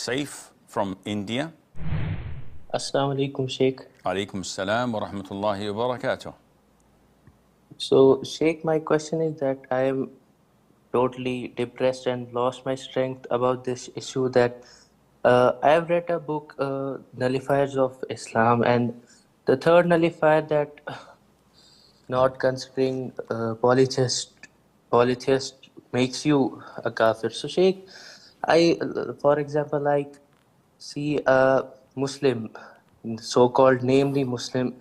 Saif from India. Assalamu alaikum, Sheikh. Alaikum assalam wa rahmatullahi wa barakatuh. So, Sheikh, my question is that I am totally depressed and lost my strength about this issue that I have read a book, Nullifiers of Islam, and the third nullifier that not considering polytheist makes you a kafir. So, Sheikh, for example, like see a Muslim, so-called namely Muslim,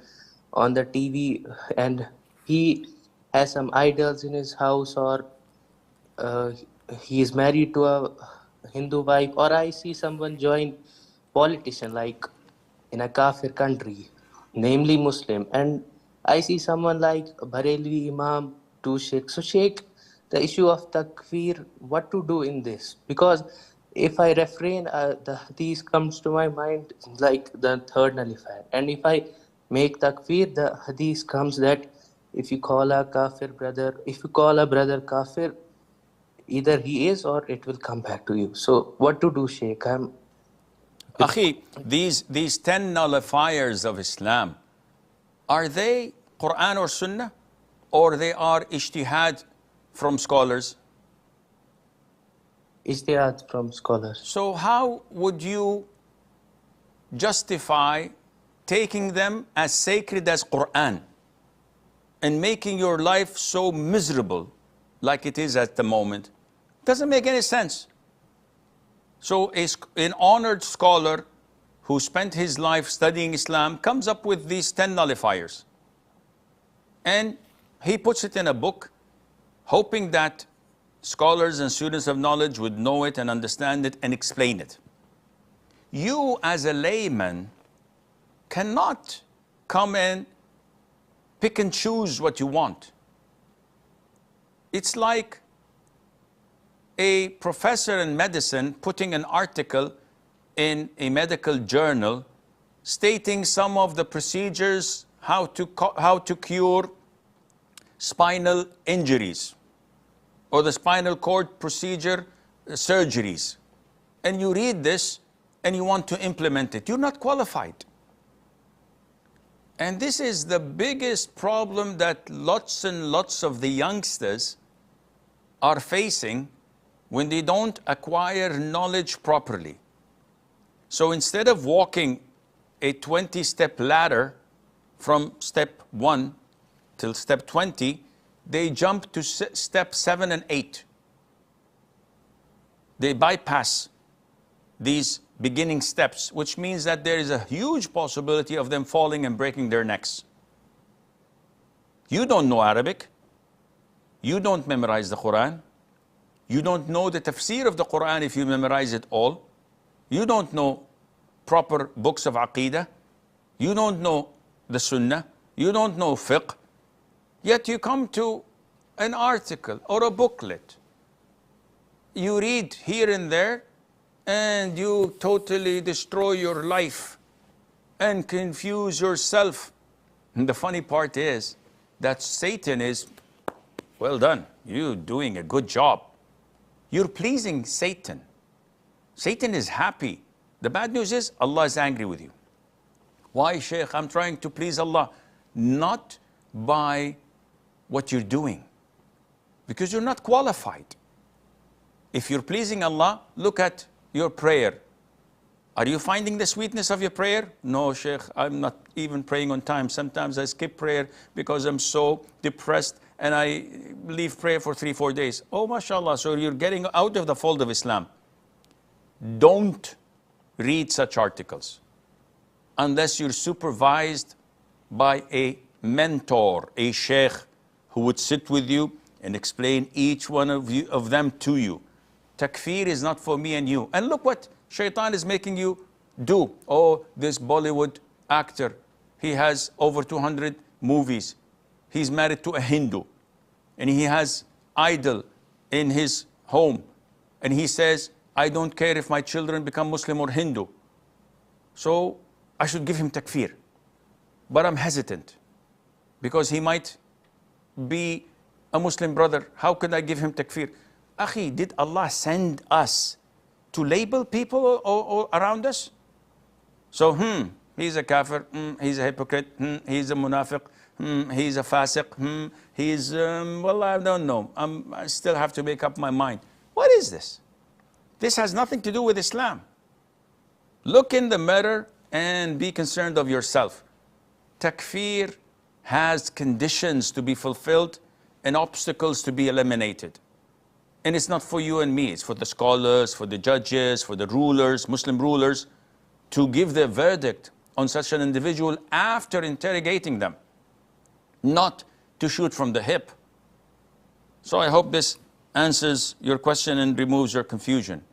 on the TV, and he has some idols in his house, or uh, he is married to a Hindu wife, or I see someone join politician like in a kafir country, namely Muslim, and I see someone like Barelvi Imam to Sheikh. So Sheikh, the issue of takfir, what to do in this? Because if I refrain, the hadith comes to my mind like the third nullifier, and if I make takfir, the hadith comes that if you call a kafir brother, if you call a brother kafir, either he is or it will come back to you. So what to do, Sheikh? Akhi, these 10 nullifiers of Islam, are they Quran or Sunnah, or they are ijtihad from scholars? Ijtihad from scholars. So how would you justify taking them as sacred as Quran and making your life so miserable like it is at the moment? Doesn't make any sense. So an honored scholar who spent his life studying Islam comes up with these 10 nullifiers. And he puts it in a book, hoping that scholars and students of knowledge would know it and understand it and explain it. You as a layman cannot come and pick and choose what you want. It's like a professor in medicine putting an article in a medical journal stating some of the procedures, how to cure spinal injuries or the spinal cord procedure surgeries. And you read this and you want to implement it. You're not qualified. And this is the biggest problem that lots and lots of the youngsters are facing when they don't acquire knowledge properly. So instead of walking a 20-step ladder from step 1 till step 20, they jump to step 7 and 8. They bypass these beginning steps, which means that there is a huge possibility of them falling and breaking their necks. You don't know Arabic. You don't memorize the Quran. You don't know the tafsir of the Quran if you memorize it all. You don't know proper books of Aqidah. You don't know the Sunnah. You don't know fiqh. Yet you come to an article or a booklet. You read here and there, and you totally destroy your life and confuse yourself. And the funny part is that Satan is, well done, you're doing a good job. You're pleasing Satan. Satan is happy. The bad news is Allah is angry with you. Why, Sheikh? I'm trying to please Allah. Not by what you're doing, because you're not qualified. If you're pleasing Allah, look at your prayer. Are you finding the sweetness of your prayer? No, Sheikh, I'm not even praying on time. Sometimes I skip prayer because I'm so depressed and I leave prayer for 3-4 days. Oh, mashallah, so you're getting out of the fold of Islam. Don't read such articles unless you're supervised by a mentor, a sheikh, who would sit with you and explain each one of them to you. Takfir is not for me and you. And look what Shaitan is making you do. Oh, this Bollywood actor, he has over 200 movies. He's married to a Hindu, and he has idol in his home. And he says, I don't care if my children become Muslim or Hindu. So I should give him takfir. But I'm hesitant because he might be a Muslim brother. How could I give him takfir? Akhi, did Allah send us to label people around us? So, he's a kafir, he's a hypocrite, he's a munafiq, he's a fasiq, he's, well, I don't know. I still have to make up my mind. What is this? This has nothing to do with Islam. Look in the mirror and be concerned of yourself. Takfir has conditions to be fulfilled and obstacles to be eliminated. And it's not for you and me, it's for the scholars, for the judges, for the rulers, Muslim rulers, to give their verdict on such an individual after interrogating them, not to shoot from the hip. So I hope this answers your question and removes your confusion.